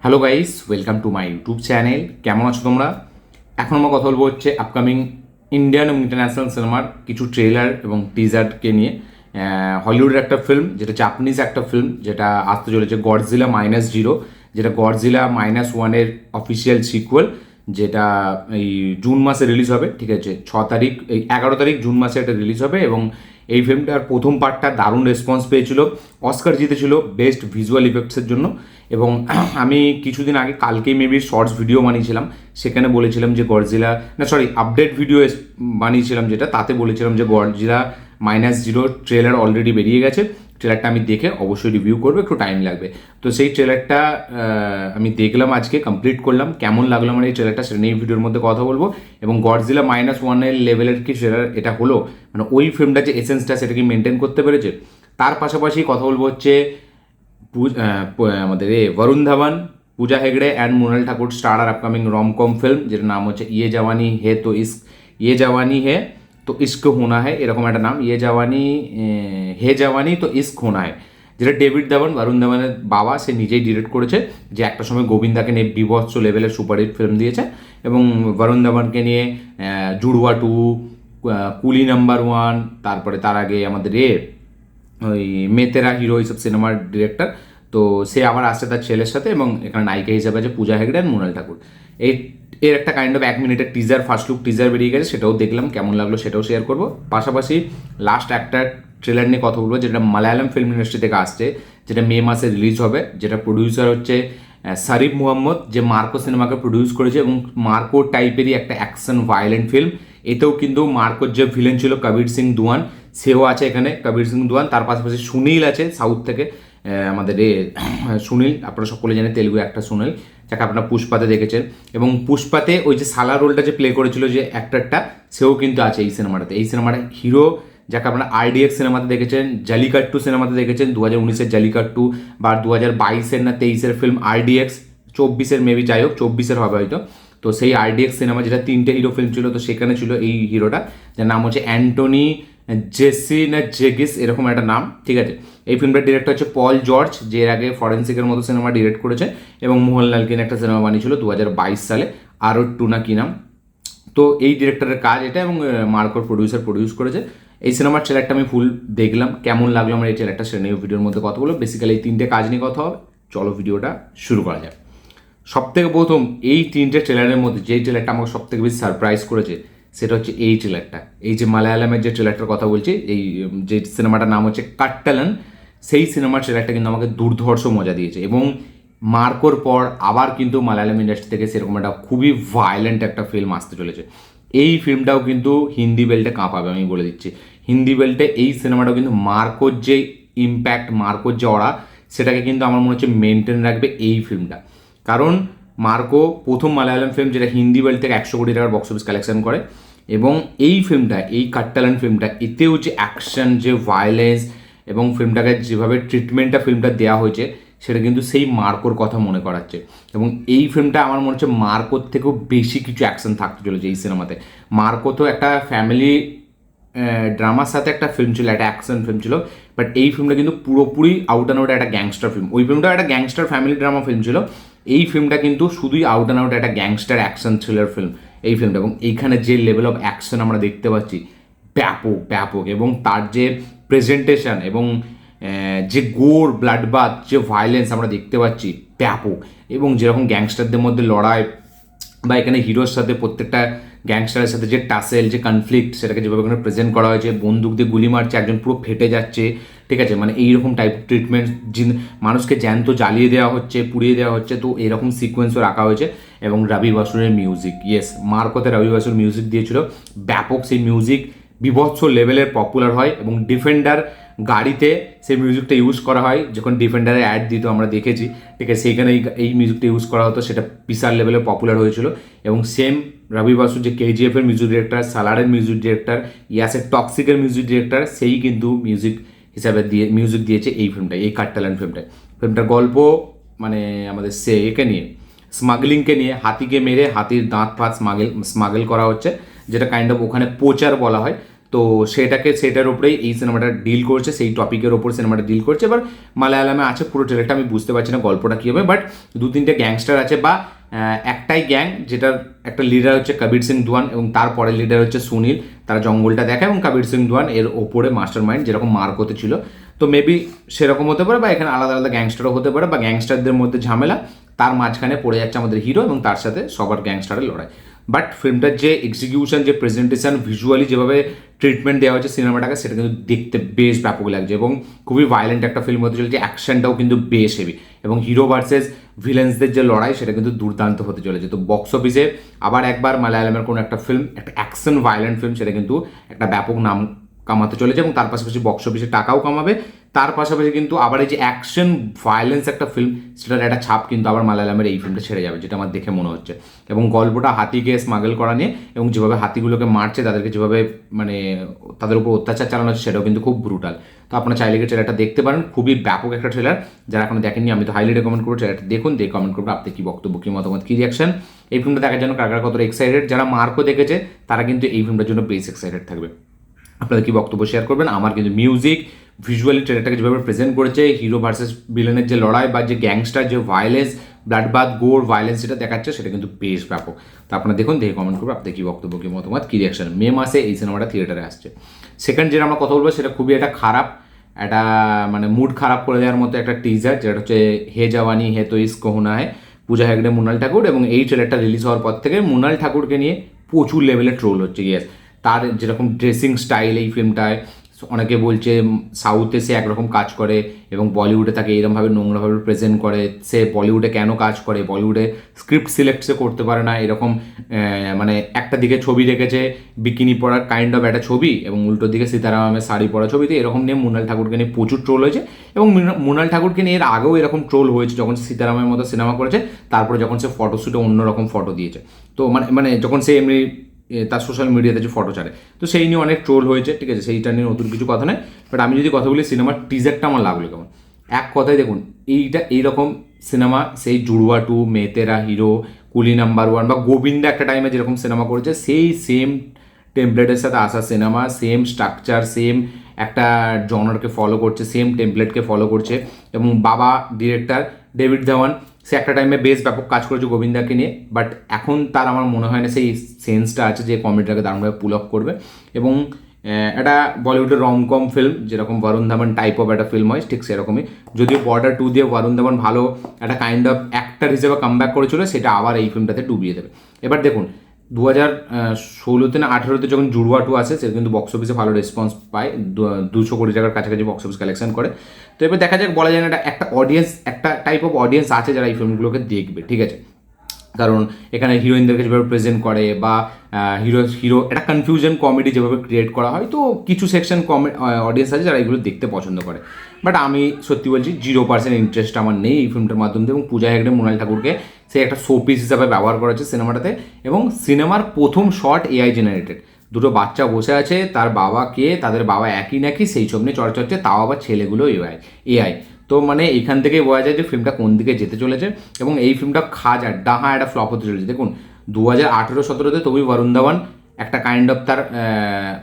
Hello guys, welcome to my YouTube channel. কেমন আছো তোমরা? এখন আমরা কথা বলবো হচ্ছে আপকামিং ইন্ডিয়ান এবং ইন্টারন্যাশনাল সিনেমার কিছু ট্রেলার এবং টিজারকে নিয়ে। হলিউডের একটা ফিল্ম, যেটা জাপানিজ একটা ফিল্ম, যেটা আসতে চলেছে গডজিলা -0, যেটা গডজিলা -1-এর অফিসিয়াল সিকুয়েল, যেটা এই জুন মাসে রিলিজ হবে। ঠিক আছে, 6 তারিখ, এই 11 তারিখ জুন মাসে এটা রিলিজ হবে। এবং এই ফিল্মটার প্রথম পার্টটা দারুণ রেসপন্স পেয়েছিল, অস্কার জিতেছিল বেস্ট ভিজুয়াল ইফেক্টসের জন্য। এবং আমি কিছুদিন আগে, কালকেই মেবি শর্টস ভিডিও বানিয়েছিলাম, সেখানে বলেছিলাম যে গডজিলা, না সরি, আপডেট ভিডিও বানিয়েছিলাম, যেটা তাতে বলেছিলাম যে গডজিলা -0 ট্রেলার অলরেডি বেরিয়ে গেছে। ট্রেলারটা আমি দেখে অবশ্যই রিভিউ করবো, একটু টাইম লাগবে। তো সেই ট্রেলারটা আমি দেখলাম, আজকে কমপ্লিট করলাম। কেমন লাগলো আমার এই ট্রেলারটা, সেটা নিয়ে ভিডিওর মধ্যে কথা বলবো। এবং গডজিলা -1-এর লেভেলের কি ট্রেলার এটা হলো, মানে ওই ফিল্মটা যে এসেন্সটা, সেটা কি মেনটেন করতে পেরেছে। তার পাশাপাশি কথা বলবো হচ্ছে আমাদের বরুণ ধাওয়ান, পূজা হেগড়ে অ্যান্ড মৃণাল ঠাকুর স্টার আর আপকামিং রমকম ফিল্ম, যেটার নাম হচ্ছে ইয়ে জাওয়ানি হে তো ইস্ক হোনা হে, এরকম একটা নাম। হে জাওয়ানি তো ইস্ক হোনা হে, যেটা ডেভিড ধাওয়ান, বরুণ ধাওয়ানের বাবা, সে নিজেই ডিরেক্ট করেছে। যে একটা সময় গোবিন্দাকে নিয়ে বিভৎস লেভেলের সুপারহিট ফিল্ম দিয়েছে। এবং বরুণ ধাওয়ানকে নিয়ে জুড়ওয়া 2, কুলি নাম্বার 1, তারপরে তার আগে আমাদের ওই মেতেরা হিরো, এইসব সিনেমার ডিরেক্টর। তো সে আবার আসছে তার ছেলের সাথে, এবং এখানে নায়িকা হিসেবে আছে পূজা হেগড়ে আর মৃণাল ঠাকুর। এর একটা কাইন্ড অফ 1 মিনিটের টিজার, ফার্স্ট লুক টিজার বেরিয়ে গেছে, সেটাও দেখলাম, কেমন লাগলো সেটাও শেয়ার করবো। পাশাপাশি লাস্ট একটা ট্রেলার নিয়ে কথা বলবো, যেটা মালায়ালাম ফিল্ম ইন্ডাস্ট্রি থেকে আসছে, যেটা মে মাসে রিলিজ হবে। যেটা প্রডিউসার হচ্ছে সারিফ মুহাম্মদ, যে মার্কো সিনেমাকে প্রডিউস করেছে। এবং মার্কো টাইপেরই একটা অ্যাকশন ভায়োলেন্ট ফিল্ম। এতেও কিন্তু মার্কোর যে ভিলেন ছিল কবির সিং দুয়ান, সেও আছে এখানে, কবির সিং দুয়ান। তার পাশাপাশি সুনীল আছে সাউথ থেকে, আমাদের সুনীল, আপনারা সকলে জানেন, তেলুগু একটা সুনীল, যাকে আপনারা পুষ্পাতে দেখেছেন। এবং পুষ্পাতে ওই যে সালা রোলটা যে প্লে করেছিল যে অ্যাক্টরটা, সেও কিন্তু আছে এই সিনেমাটাতে। এই সিনেমাটা হিরো, যাকে আপনারা RDX সিনেমাতে দেখেছেন, জালিকাট্টু সিনেমাতে দেখেছেন, 2019-এর জালিকাট্টু, বা 2022-এর না 23-এর ফিল্ম RDX, 24-এর মেবি, যাই হোক 24-এর হবে হয়তো। তো সেই RDX সিনেমা, যেটা 3টে হিরো ফিল্ম ছিল, তো সেখানে ছিল এই হিরোটা, যার নাম হচ্ছে অ্যান্টনি জেসি না জেগিস, এরকম একটা নাম। ঠিক আছে, এই ফিল্মটার ডিরেক্টর হচ্ছে পল জর্জ, যে এর আগে ফরেন্সিকের মতো সিনেমা ডিরেক্ট করেছে। এবং মোহনলালকে নিয়ে একটা সিনেমা বানিয়েছিল 2022 সালে, আরও টু না কি নাম। তো এই ডিরেক্টরের কাজ এটা, এবং মার্কোর প্রডিউস করেছে। এই সিনেমার ট্রেলারটা আমি ফুল দেখলাম, কেমন লাগলো আমার এই ট্রেলারটা, সেটা নিয়ে ভিডিওর মধ্যে কথা বলবো। বেসিক্যালি এই 3টে কাজ নিয়ে কথা হবে। চলো ভিডিওটা শুরু করা যাক। সবথেকে প্রথম, এই 3টে ট্রেলারের মধ্যে যেই ট্রেলারটা আমাকে সবথেকে বেশি সারপ্রাইজ করেছে, সেটা হচ্ছে এই ট্রেলারটা। এই যে মালায়ালামের যে ট্রেলারটার কথা বলছি, এই যে সিনেমাটার নাম হচ্ছে কাট্টালান, সেই সিনেমার ট্রেলারটা কিন্তু আমাকে দুর্ধর্ষ মজা দিয়েছে। এবং মার্কোর পর আবার কিন্তু মালায়ালাম ইন্ডাস্ট্রি থেকে সেরকম একটা খুবই ভায়োলেন্ট একটা ফিল্ম আসতে চলেছে। এই ফিল্মটাও কিন্তু হিন্দি বেল্টে কাঁপাবে, আমি বলে দিচ্ছি। হিন্দি বেল্টে এই সিনেমাটাও কিন্তু মার্কোর যে ইম্প্যাক্ট, মার্কোর যে অরা, সেটাকে কিন্তু আমার মনে হচ্ছে মেনটেন রাখবে এই ফিল্মটা। কারণ মার্কো প্রথম মালায়ালাম ফিল্ম, যেটা হিন্দি বেল্ট থেকে 100 কোটি টাকার বক্স অফিস কালেকশন করে। এবং এই ফিল্মটা, এই কাট্টালান ফিল্মটা, এতেও যে অ্যাকশন, যে ভায়োলেন্স, এবং ফিল্মটাকে যেভাবে ট্রিটমেন্টটা ফিল্মটা দেওয়া হয়েছে, সেটা কিন্তু সেই মার্কোর কথা মনে করাচ্ছে। এবং এই ফিল্মটা আমার মনে হচ্ছে মার্কোর থেকেও বেশি কিছু অ্যাকশন থাকতে চলেছে এই সিনেমাতে। মার্কো তো একটা ফ্যামিলি ড্রামার সাথে একটা ফিল্ম ছিল, একটা অ্যাকশন ফিল্ম ছিল। বাট এই ফিল্মটা কিন্তু পুরোপুরি আউট অ্যান্ড আউট একটা গ্যাংস্টার ফিল্ম। ওই ফিল্মটা একটা গ্যাংস্টার ফ্যামিলি ড্রামা ফিল্ম ছিল। এই ফিল্মটা কিন্তু শুধুই আউট অ্যান্ড আউট একটা গ্যাংস্টার অ্যাকশন থ্রিলার ফিল্ম এই ফিল্মটা। এবং এইখানে যে লেভেল অফ অ্যাকশন আমরা দেখতে পাচ্ছি, ব্যাপক। এবং তার যে প্রেজেন্টেশন, এবং যে গোর, ব্লাডবাথ, যে ভায়োলেন্স আমরা দেখতে পাচ্ছি, ব্যাপক। এবং যেরকম গ্যাংস্টারদের মধ্যে লড়াই, বা এখানে হিরোর সাথে প্রত্যেকটা গ্যাংস্টারের সাথে যে টাসেল, যে কনফ্লিক্ট, সেটাকে যেভাবে এখানে প্রেজেন্ট করা হয়েছে, বন্দুক দিয়ে গুলি মারছে, একজন পুরো ফেটে যাচ্ছে। ঠিক আছে, মানে এইরকম টাইপ ট্রিটমেন্ট, মানুষকে জ্যান্ত জ্বালিয়ে দেওয়া হচ্ছে, পুড়িয়ে দেওয়া হচ্ছে। তো এরকম সিকোয়েন্সও রাখা হয়েছে। এবং রবি বাসুরের মিউজিক, ইয়েস, মার্কোতে রবি বাসুর মিউজিক দিয়েছিল, ব্যাপক। সেই মিউজিক বিভৎস লেভেলের পপুলার হয়। এবং ডিফেন্ডার গাড়িতে সেই মিউজিকটা ইউজ করা হয়, যখন ডিফেন্ডারে অ্যাড দিত আমরা দেখেছি। ঠিক আছে, সেইখানে এই মিউজিকটা ইউজ করা হতো, সেটা বিশাল লেভেলে পপুলার হয়েছিল। এবং সেম রবি বাসু, যে KGF-এর মিউজিক ডিরেক্টর, সালারের মিউজিক ডিরেক্টর, ইয়াসের টক্সিকের মিউজিক ডিরেক্টর, সেই কিন্তু মিউজিক হিসাবে মিউজিক দিয়েছে এই ফিল্মটায়, এই কাট্টালান ফিল্মটায়। ফিল্মটার গল্প মানে আমাদের একে নিয়ে, স্মাগলিংকে নিয়ে, হাতিকে মেরে হাতির দাঁত ফাঁত স্মাগল করা হচ্ছে, যেটা কাইন্ড অফ ওখানে পোচার বলা হয়। তো সেটার উপরেই এই সিনেমাটা ডিল করছে, সেই টপিকের ওপর সিনেমাটা ডিল করছে। এবার মালায়ালামে আছে, পুরো ট্রেলারটা আমি বুঝতে পারছি না গল্পটা কী হবে, বাট 2-3টে গ্যাংস্টার আছে বা একটাই গ্যাং, যেটার একটা লিডার হচ্ছে কবির সিং দুয়ান এবং তারপরের লিডার হচ্ছে সুনীল। তারা জঙ্গলটা দেখায় এবং কবির সিং দুয়ান এর ওপরে মাস্টার মাইন্ড, যেরকম মার্কোতে ছিল। তো মেবি সেরকম হতে পারে, বা এখানে আলাদা আলাদা গ্যাংস্টারও হতে পারে, বা গ্যাংস্টারদের মধ্যে ঝামেলা, তার মাঝখানে পড়ে যাচ্ছে আমাদের হিরো এবং তার সাথে সবার গ্যাংস্টারের লড়াই। বাট ফিল্মটার যে এক্সিকিউশন, যে প্রেজেন্টেশন, ভিজুয়ালি যেভাবে ট্রিটমেন্ট দেওয়া হচ্ছে সিনেমাটাকে, সেটা কিন্তু দেখতে বেশ ব্যাপক লাগছে এবং খুবই ভায়োলেন্ট একটা ফিল্ম হতে চলেছে। অ্যাকশনটাও কিন্তু বেশ হেভি এবং হিরো ভার্সেস ভিলেন্সদের যে লড়াই, সেটা কিন্তু দুর্দান্ত হতে চলেছে। তো বক্স অফিসে আবার একবার মালায়ালামের কোনো একটা ফিল্ম, একটা অ্যাকশন ভায়োলেন্ট ফিল্ম, সেটা কিন্তু একটা ব্যাপক নাম কামাতে চলেছে এবং তার পাশাপাশি বক্স অফিসে টাকাও কামাবে। তার পাশাপাশি কিন্তু আবার এই যে অ্যাকশন ভায়োলেন্স একটা ফিল্ম, সেটার একটা ছাপ কিন্তু আবার মালায়ালামের এই ফিল্মটা ছেড়ে যাবে, যেটা আমার দেখে মনে হচ্ছে। এবং গল্পটা হাতিকে স্মাগল করা নিয়ে এবং যেভাবে হাতিগুলোকে মারছে, তাদেরকে যেভাবে মানে তাদের উপর অত্যাচার চালানো হচ্ছে, সেটাও কিন্তু খুব ব্রুটাল। তো আপনারা চাইলে গিয়ে ট্রেলারটা দেখতে পারেন, খুবই ব্যাপক একটা ট্রেলার। যারা এখনো দেখেননি, আমি তো হাইলি রেকমেন্ড করবো ট্রেলারটা দেখুন, দেখে কমেন্ট করবেন আপনি কী বক্তব্য, কী মতামত, কী রিয়াকশন এই ফিল্মটা দেখার জন্য, কার কতটা এক্সাইটেড। যারা মার্কও দেখেছে তারা কিন্তু এই ফিল্মটার জন্য বেশ এক্সাইটেড থাকবে। আপনাদের কি বক্তব্য শেয়ার করবেন। আমার কিন্তু মিউজিক, ভিজুয়ালি ট্রেলারটাকে যেভাবে প্রেজেন্ট করেছে, হিরো ভার্সেস ভিলেনের যে লড়াই বা যে গ্যাংস্টার, যে ভায়োলেন্স, ব্লাডবাথ, গোর, ভায়োলেন্স যেটা দেখাচ্ছে, সেটা কিন্তু বেশ ব্যাপক। তো আপনারা দেখুন, দেখে কমেন্ট করবেন আপনাদের কী বক্তব্য, কী মতামত, কী রিয়াকশন। মে মাসে এই সিনেমাটা থিয়েটারে আসছে। সেকেন্ড যেটা আমরা কথা বলবো, সেটা খুবই একটা খারাপ, একটা মানে মুড খারাপ করে দেওয়ার মতো একটা টিজার, যেটা হচ্ছে হে জওয়ানি হে তো ইস্ক হোনা হ্যায়, পূজা হেগড়ে, মৃণাল ঠাকুর। এবং এই ট্রেলারটা রিলিজ হওয়ার পর থেকে মৃণাল ঠাকুরকে নিয়ে প্রচুর লেভেলে ট্রোল হচ্ছে। ইয়েস, তার যেরকম ড্রেসিং স্টাইল এই ফিল্মটায়, অনেকে বলছে সাউথে সে একরকম কাজ করে এবং বলিউডে তাকে এরকমভাবে নোংরাভাবে প্রেজেন্ট করে। সে বলিউডে কেন কাজ করে, বলিউডে স্ক্রিপ্ট সিলেক্ট সে করতে পারে না, এরকম মানে একটা দিকে ছবি রেখেছে বিকিনি পরার কাইন্ড অফ একটা ছবি এবং উল্টোর দিকে সীতারামের শাড়ি পরা ছবিতে, এরকম নিয়ে মৃণাল ঠাকুরকে নিয়ে প্রচুর ট্রোল হয়েছে। এবং মৃণাল ঠাকুরকে নিয়ে এর আগেও এরকম ট্রোল হয়েছে, যখন সীতারামের মতো সিনেমা করেছে, তারপরে যখন সে ফটোশ্যুটে অন্যরকম ফটো দিয়েছে। তো মানে যখন সে এমনি তার সোশ্যাল মিডিয়াতে যে ফটো ছাড়ে, তো সেই নিয়ে অনেক ট্রোল হয়েছে, ঠিক আছে, সেইটা নিয়ে নতুন কিছু কথা নেই। বাট আমি যদি কথা বলি, সিনেমার টিজারটা আমার লাগলো কেমন। এক কথায় দেখুন, এইরকম সিনেমা সেই জুড়ওয়া 2, মেতেরা হিরো, কুলি নাম্বার 1 বা গোবিন্দা একটা টাইমে যেরকম সিনেমা করেছে, সেই সেম টেমপ্লেটের সাথে আসা সিনেমা, সেম স্ট্রাকচার, সেম একটা জনারকে ফলো করছে, সেম টেমপ্লেটকে ফলো করছে। এবং বাবা ডিরেক্টর ডেভিড ধাওয়ান, সে একটা টাইমে বেশ ব্যাপক কাজ করেছে গোবিন্দাকে নিয়ে, বাট এখন তার আমার মনে হয় না সেই সেন্সটা আছে যে কমেডিটাকে দারুণভাবে পুল অফ করবে। এবং একটা বলিউডের রমকম ফিল্ম, যেরকম বরুণ ধাওয়ান টাইপ অফ একটা ফিল্ম হয়, ঠিক সেরকমই। যদিও বর্ডার 2 দিয়ে বরুণ ধাওয়ান ভালো একটা কাইন্ড অফ অ্যাক্টার হিসেবে কামব্যাক করেছিল, সেটা আবার এই ফিল্মটাতে ডুবিয়ে দেবে। এবার দেখুন, 2016 না 2018 যখন জুড়ওয়া 2 আসে, সে কিন্তু বক্স অফিসে ভালো রেসপন্স পায়, 200 কোটি টাকার কাছাকাছি বক্স অফিস কালেকশন করে। তো এবার দেখা যাক, বলা যায় না একটা অডিয়েন্স, একটা টাইপ অফ অডিয়েন্স আছে যারা এই ফিল্মগুলোকে দেখবে, ঠিক আছে। কারণ এখানে হিরোইনদেরকে যেভাবে প্রেজেন্ট করে বা হিরো একটা কনফিউশন কমেডি যেভাবে ক্রিয়েট করা হয়, তো কিছু সেকশন অডিয়েন্স আছে যারা এগুলো দেখতে পছন্দ করে। বাট আমি সত্যি বলছি, 0% ইন্টারেস্ট আমার নেই এই ফিল্মটার মাধ্যমে। এবং পূজা হেগড়ে, মৃণাল ঠাকুরকে সে একটা শোপিস হিসাবে ব্যবহার করা হচ্ছে সিনেমাটাতে। এবং সিনেমার প্রথম শট এআই জেনারেটেড, দুটো বাচ্চা বসে আছে, তার বাবা কে, তাদের বাবা একই নাকি, সেই সব নিয়ে চর্চা হচ্ছে, তাও আবার ছেলেগুলো এআই। তো মানে এখান থেকেই বোঝা যায় যে ফিল্মটা কোন দিকে যেতে চলেছে। এবং এই ফিল্মটা খাজা ডাহা একটা ফ্লপ হতে চলেছে। দেখুন, 2018-17 তবুই বরুণ ধাওয়ান একটা কাইন্ড অফ তার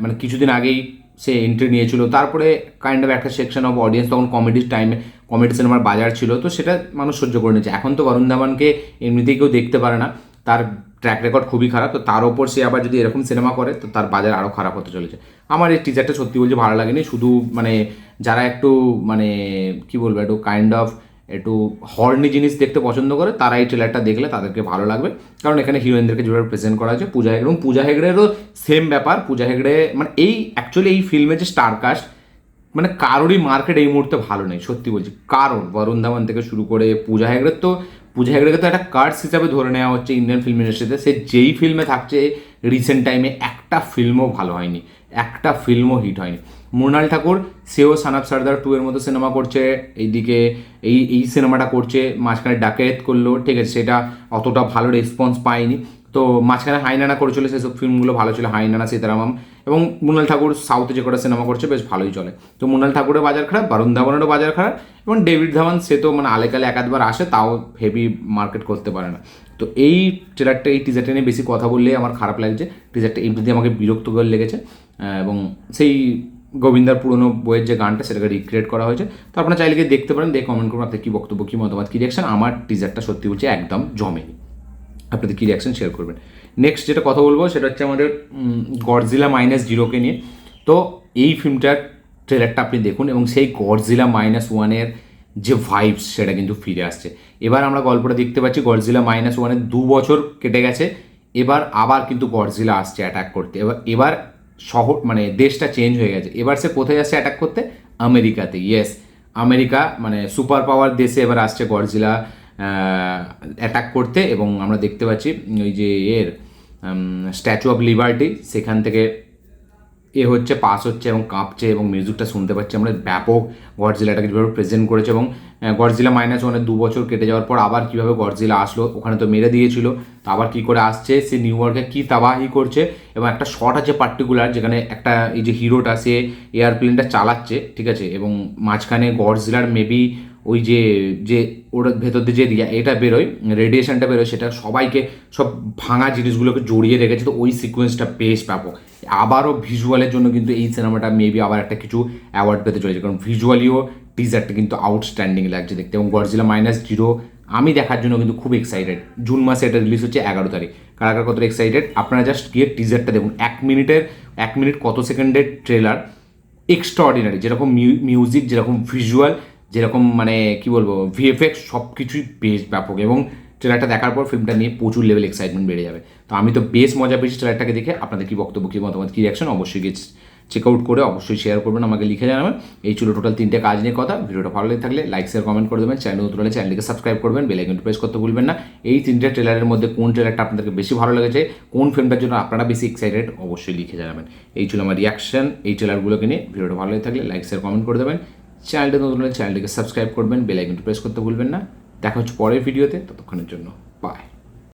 মানে কিছুদিন আগেই সে এন্ট্রি নিয়েছিল, তারপরে কাইন্ড অফ একটা সেকশন অফ অডিয়েন্স তখন কমেডির টাইমে, কমেডি সিনেমার বাজার ছিল, তো সেটা মানুষ সহ্য করে নিয়েছে। এখন তো বরুণ ধাওয়ানকে এমনিতেই কেউ দেখতে পারে না, তার ট্র্যাক রেকর্ড খুবই খারাপ। তো তার ওপর সে আবার যদি এরকম সিনেমা করে, তো তার বাজার আরও খারাপ হতে চলেছে। আমার এই টিজারটা সত্যি বলছি ভালো লাগেনি। শুধু মানে যারা একটু মানে কী বলবো, একটু কাইন্ড অফ একটু হর্নি জিনিস দেখতে পছন্দ করে, তারা এই ট্রেলারটা দেখলে তাদেরকে ভালো লাগবে। কারণ এখানে হিরোইনদেরকে যেভাবে প্রেজেন্ট করা হয়েছে, পূজা হেগড়ে, এবং পূজা হেগড়েরও সেম ব্যাপার। পূজা হেগড়ে মানে অ্যাকচুয়ালি এই ফিল্মে যে স্টার কাস্ট, মানে কারোরই মার্কেট এই মুহূর্তে ভালো নেই, সত্যি বলছি। কারণ বরুণ ধাওয়ান থেকে শুরু করে পূজা হেগড়েকে তো একটা কার্স হিসাবে ধরে নেওয়া হচ্ছে ইন্ডিয়ান ফিল্ম ইন্ডাস্ট্রিতে। সে যেই ফিল্মে থাকছে রিসেন্ট টাইমে, একটা ফিল্মও ভালো হয়নি, একটা ফিল্মও হিট হয়নি। মৃণাল ঠাকুর, সেও সান অফ সর্দার 2 এর মতো সিনেমা করছে, এইদিকে এই সিনেমাটা করছে, মাঝখানে ডাকায়েত করলো, ঠিক আছে, সেটা অতটা ভালো রেসপন্স পায়নি। তো মাঝখানে হাইনানা করেছিল, সেসব ফিল্মগুলো ভালো ছিল, হাইনানা, সীতারামম, এবং মৃণাল ঠাকুর সাউথে যে কটা সিনেমা করছে বেশ ভালোই চলে। তো মৃণাল ঠাকুরের বাজার খারাপ, বরুণ ধাওয়ানেরও বাজার খারাপ, এবং ডেভিড ধাওয়ান সে তো মানে আলেকালে একাধবার আসে, তাও হেভি মার্কেট করতে পারে না। তো এই ট্রেলারটা, এই টিজারটা নিয়ে বেশি কথা বললেই আমার খারাপ লাগছে। টিজারটা এমনিতে আমাকে বিরক্তকর লেগেছে, এবং সেই গোবিন্দার পুরনো বইয়ের যে গানটা সেটাকে রিক্রিয়েট করা হয়েছে। তো আপনারা চাইলে গিয়ে দেখতে পারেন, দেখে কমেন্ট করুন আপনার কী বক্তব্য, কী মতামত, কী রিয়াকশন। আমার টিজারটা সত্যি বলছি একদম জমেনি, আপনাদের কী রিয়াকশন শেয়ার করবেন। নেক্সট যেটা কথা বলবো সেটা হচ্ছে আমাদের গডজিলা -0 নিয়ে। তো এই ফিল্মটার ট্রেলারটা আপনি দেখুন, এবং সেই গডজিলা -1 যে ভাইবস সেটা কিন্তু ফিরে আসছে। এবার আমরা গল্পটা দেখতে পাচ্ছি, গডজিলা -1 2 বছর কেটে গেছে, এবার আবার কিন্তু গডজিলা আসছে অ্যাটাক করতে। এবার শহর মানে দেশটা চেঞ্জ হয়ে গেছে, এবার সে কোথায় আসছে অ্যাটাক করতে? আমেরিকাতে। ইয়েস, আমেরিকা মানে সুপার পাওয়ার দেশে এবার আসছে গডজিলা অ্যাটাক করতে। এবং আমরা দেখতে পাচ্ছি ওই যে এর স্ট্যাচু অফ লিবার্টি সেখান থেকে হচ্ছে পাস হচ্ছে এবং কাঁপছে, এবং মিউজিকটা শুনতে পাচ্ছি আমরা। ব্যাপক গডজিলাটাকে যেভাবে প্রেজেন্ট করেছে, এবং গডজিলা -1 2 বছর কেটে যাওয়ার পর আবার কীভাবে গডজিলা আসলো, ওখানে তো মেরে দিয়েছিল, তো আবার কী করে আসছে, সে নিউ ইয়র্কে কী তাবাহি করছে। এবং একটা শট আছে পার্টিকুলার, যেখানে একটা এই যে হিরোটা সে এয়ারপ্লেনটা চালাচ্ছে, ঠিক আছে, এবং মাঝখানে গডজিলার মেবি ওই যে যে ওর ভেতর দিয়ে যে এটা বেরোয়, রেডিয়েশনটা বেরোয়, সেটা সবাইকে সব ভাঙা জিনিসগুলোকে জড়িয়ে রেখেছে। তো ওই সিকোয়েন্সটা বেশ ব্যাপক। আবারও ভিজুয়ালের জন্য কিন্তু এই সিনেমাটা মেবি আবার একটা কিছু অ্যাওয়ার্ড পেতে চলেছে, কারণ ভিজুয়ালিও টিজারটা কিন্তু আউটস্ট্যান্ডিং লাগছে দেখতে। এবং গডজিলা -0 আমি দেখার জন্য কিন্তু খুব এক্সাইটেড। জুন মাসে এটা রিলিজ হচ্ছে 11 তারিখ। কারা কতটা এক্সাইটেড আপনারা জাস্ট গিয়ে টিজারটা দেখুন। 1 মিনিট কত সেকেন্ডের ট্রেলার, এক্সট্রাঅর্ডিনারি। যেরকম মিউজিক, যেরকম ভিজুয়াল, যেরকম মানে কী বলবো ভিএফএক্স, সব কিছুই বেশ ব্যাপক। এবং ট্রেলারটা দেখার পর ফিল্মটা নিয়ে প্রচুর লেভেল এক্সাইটমেন্ট বেড়ে যাবে। তো আমি তো বেশ মজা পেয়েছি ট্রেলারটাকে দেখে। আপনাদের কী বক্তব্য, কী মতামত, কী রিয়াকশন অবশ্যই গিয়ে চেক আউট করে অবশ্যই শেয়ার করবেন, আমাকে লিখে জানাবেন। এই ছিল টোটাল 3টে কাজ নিয়ে কথা। ভিডিওটা ভালো লেগে থাকলে লাইক, শেয়ার, কমেন্ট করে দেবেন। চ্যানেল নতুন হলে চ্যানেলটিকে সাবস্ক্রাইব করবেন, বেল আইকনটি প্রেস করতে ভুলবেন না। এই 3টে ট্রেলারের মধ্যে কোন ট্রেলারটা আপনাদেরকে বেশি ভালো লেগেছে, কোন ফিল্মটার জন্য আপনারা বেশি এক্সাইটেড, অবশ্যই লিখে জানাবেন। এই ছিল আমার রিয়াকশন এই ট্রেলারগুলোকে নিয়ে। ভিডিওটা ভালো লেগে থাকলে লাইক, শেয়ার, কমেন্ট করে দেবেন। চ্যানেলটা নতুন হলে চ্যানেলটিকে সাবস্ক্রাইব করবেন, বেল আইকনটি প্রেস করতে ভুলবেন না। দেখা হচ্ছে পরের ভিডিওতে, ততক্ষণের জন্য বাই।